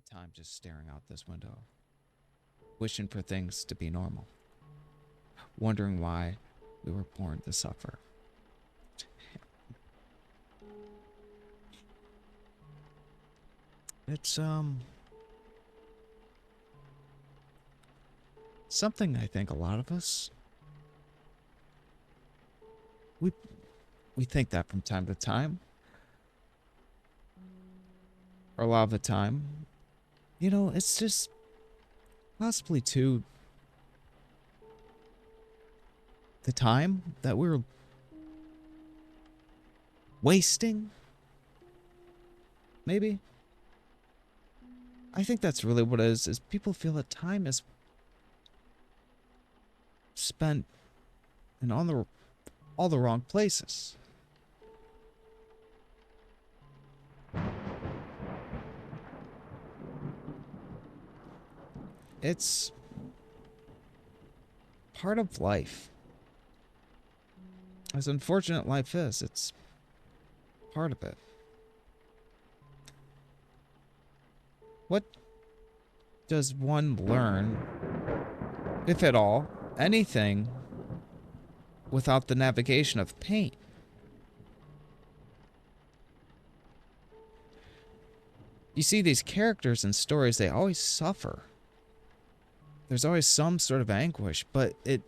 of time just staring out this window, wishing for things to be normal, wondering why we were born to suffer. It's something I think a lot of us we we think that from time to time, or a lot of the time. You know, it's just possibly too the time that we're wasting, maybe. I think that's really what it is people feel that time is spent in all the wrong places. It's part of life. As unfortunate life is, it's part of it. What does one learn, if at all, anything, without the navigation of pain? You see these characters in stories, they always suffer. There's always some sort of anguish, but it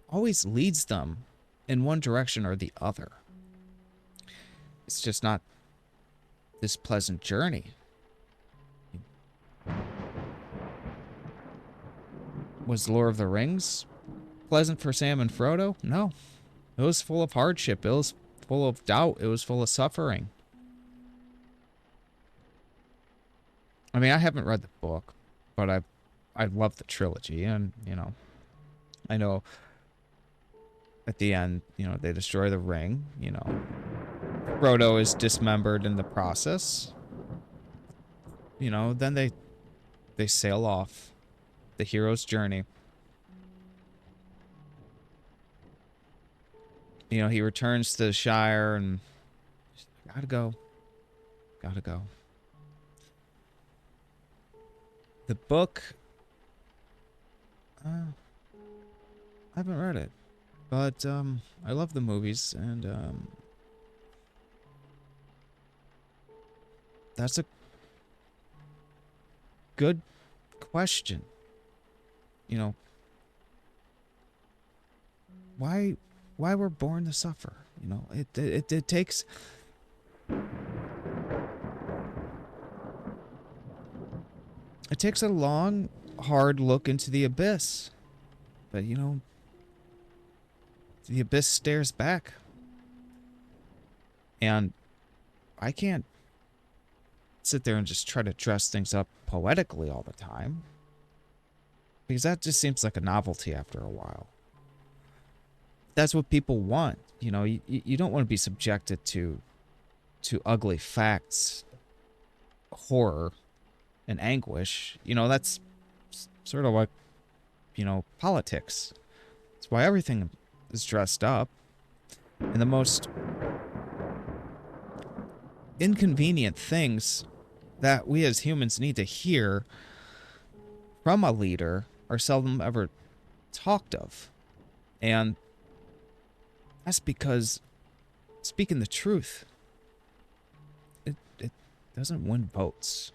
always leads them in one direction or the other. It's just not this pleasant journey. Was Lord of the Rings pleasant for Sam and Frodo? No. It was full of hardship. It was full of doubt. It was full of suffering. I mean, I haven't read the book, but I love the trilogy, and, you know, I know at the end, you know, they destroy the ring, you know. Frodo is dismembered in the process. You know, then they sail off the hero's journey. You know, he returns to the Shire and gotta go. Gotta go. The book, I haven't read it, but I love the movies, and that's a good question. You know, why we're born to suffer? You know, it takes a long, hard look into the abyss, but you know, the abyss stares back, and I can't sit there and just try to dress things up poetically all the time, because that just seems like a novelty after a while. That's what people want. You know, you don't want to be subjected to ugly facts, horror, and anguish. You know, that's sort of like, you know, politics. That's why everything is dressed up. And the most inconvenient things that we as humans need to hear from a leader are seldom ever talked of. And that's because speaking the truth, it doesn't win votes.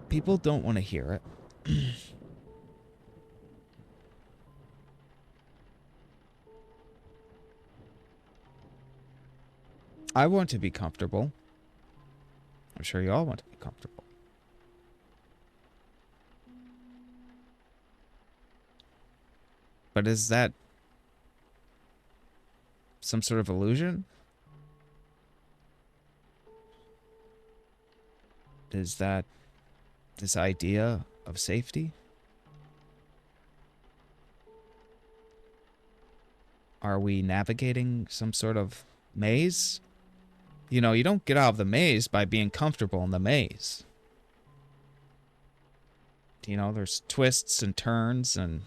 People don't want to hear it. I want to be comfortable. I'm sure you all want to be comfortable. But is that some sort of illusion? Is that this idea of safety? Are we navigating some sort of maze? You know, you don't get out of the maze by being comfortable in the maze. You know, there's twists and turns and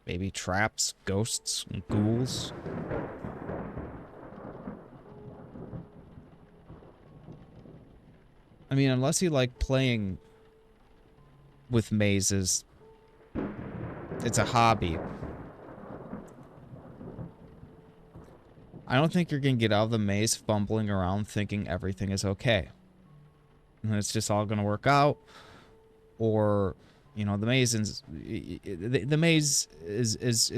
maybe traps, ghosts, and ghouls. I mean, unless you like playing with mazes, it's a hobby. I don't think you're going to get out of the maze fumbling around thinking everything is okay. And it's just all going to work out. Or, you know, the maze is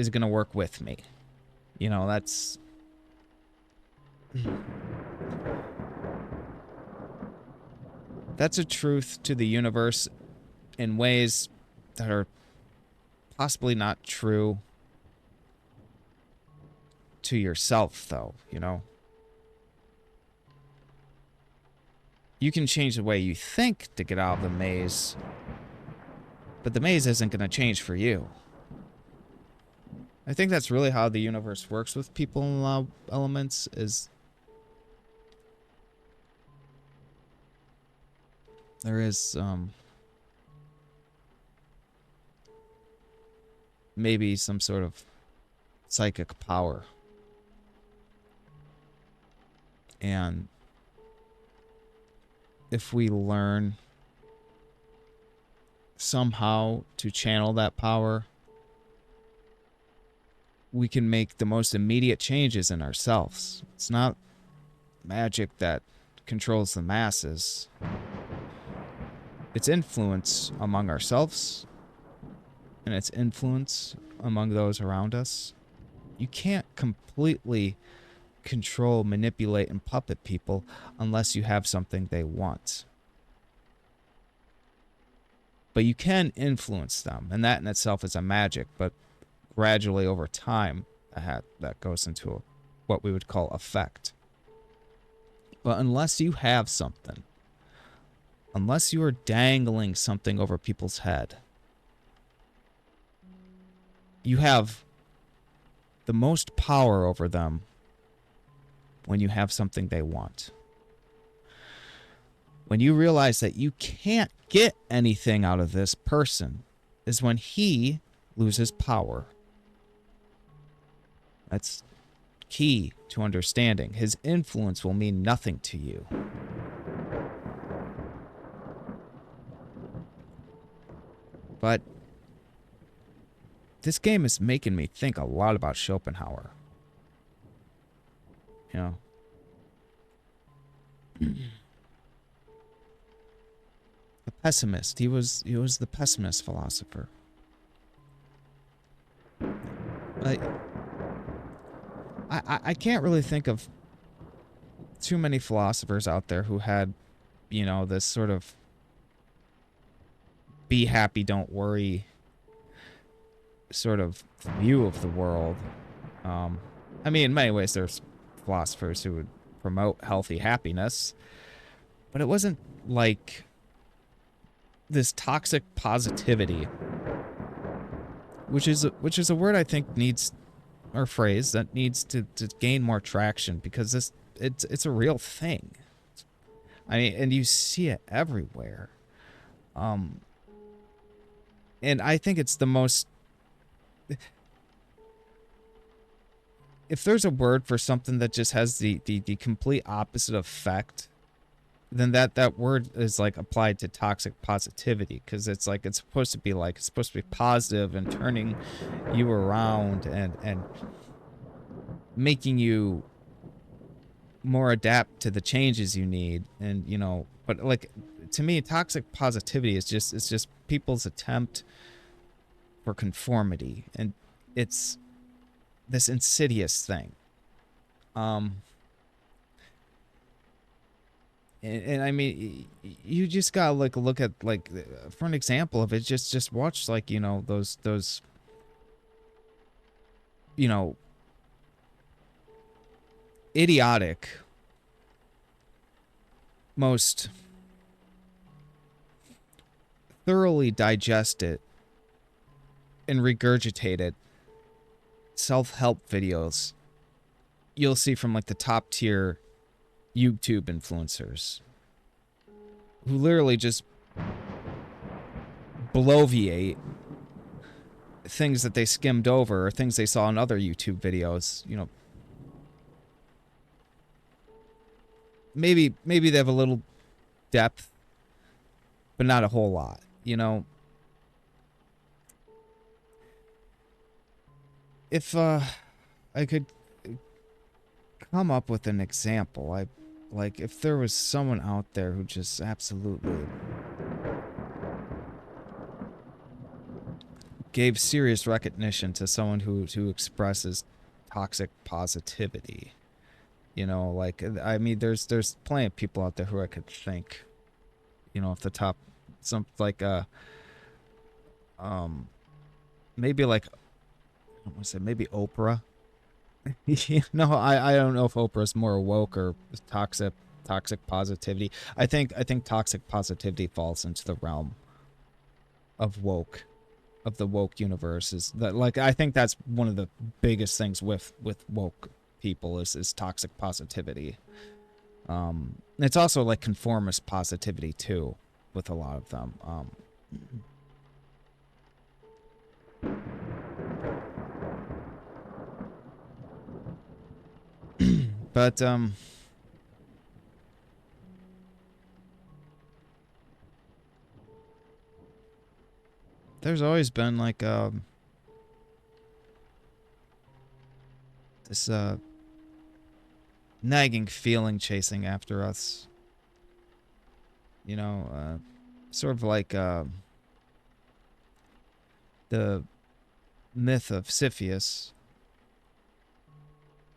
going to work with me. You know, that's... That's a truth to the universe in ways that are possibly not true to yourself, though, you know? You can change the way you think to get out of the maze, but the maze isn't going to change for you. I think that's really how the universe works with people and law elements, is there is maybe some sort of psychic power. And if we learn somehow to channel that power, we can make the most immediate changes in ourselves. It's not magic that controls the masses. It's influence among ourselves, and it's influence among those around us. You can't completely control, manipulate, and puppet people unless you have something they want. But you can influence them, and that in itself is a magic, but gradually over time, that goes into what we would call effect. But unless you have something, unless you are dangling something over people's head, you have the most power over them when you have something they want. When you realize that you can't get anything out of this person is when he loses power. That's key to understanding. His influence will mean nothing to you. But this game is making me think a lot about Schopenhauer. You know. The pessimist. He was the pessimist philosopher. I can't really think of too many philosophers out there who had, you know, this sort of be happy, don't worry sort of view of the world. I mean, in many ways, there's philosophers who would promote healthy happiness, but it wasn't like this toxic positivity, which is a word I think needs, or phrase that needs to gain more traction, because it's a real thing. I mean, and you see it everywhere. And I think it's the most... If there's a word for something that just has the complete opposite effect, then that word is like applied to toxic positivity, because it's like it's supposed to be positive and turning you around and making you more adapt to the changes you need. And you know, but like, to me, toxic positivity is just people's attempt for conformity, and it's this insidious thing. And I mean, you just gotta like look at, like, for an example of it, just watch, like, you know, those you know, idiotic, most thoroughly digested and regurgitated self-help videos you'll see from, like, the top tier YouTube influencers who literally just bloviate things that they skimmed over or things they saw in other YouTube videos. You know, maybe they have a little depth but not a whole lot. You know, if I could come up with an example, like if there was someone out there who just absolutely gave serious recognition to someone who expresses toxic positivity. You know, like I mean, there's plenty of people out there who I could think, you know, off the top, some like um maybe like I want to say maybe Oprah. You know, I don't know if Oprah's more woke or toxic positivity. I think toxic positivity falls into the realm of woke, of the woke universe. Is that, like, I think that's one of the biggest things with woke people is toxic positivity. It's also like conformist positivity too with a lot of them. But there's always been like this nagging feeling chasing after us. You know, sort of like the myth of Sisyphus.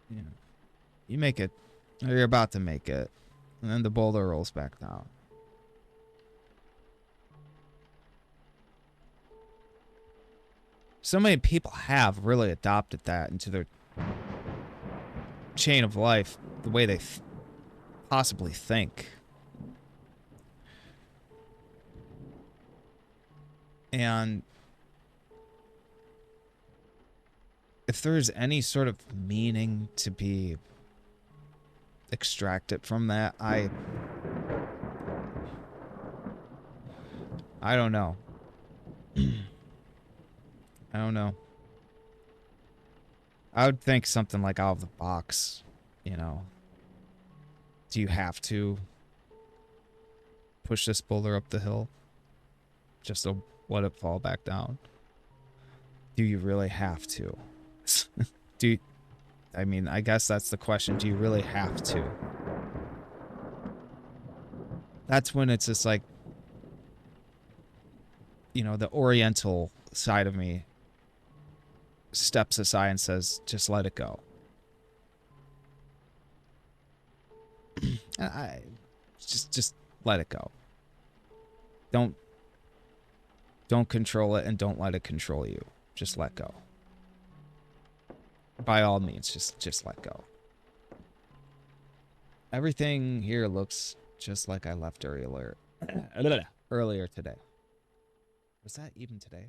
You know, you make it, or you're about to make it, and then the boulder rolls back down. So many people have really adopted that into their chain of life, the way they possibly think. And if there's any sort of meaning to be extracted from that, I don't know. I don't know. I would think something like out of the box, you know. Do you have to push this boulder up the hill just to let it fall back down? Do you really have to? Do you, I mean, I guess that's the question. Do you really have to? That's when it's just like, you know, the Oriental side of me steps aside and says, just let it go. I just let it go. Don't control it and don't let it control you. Just let go. By all means, just let go. Everything here looks just like I left earlier today. Was that even today?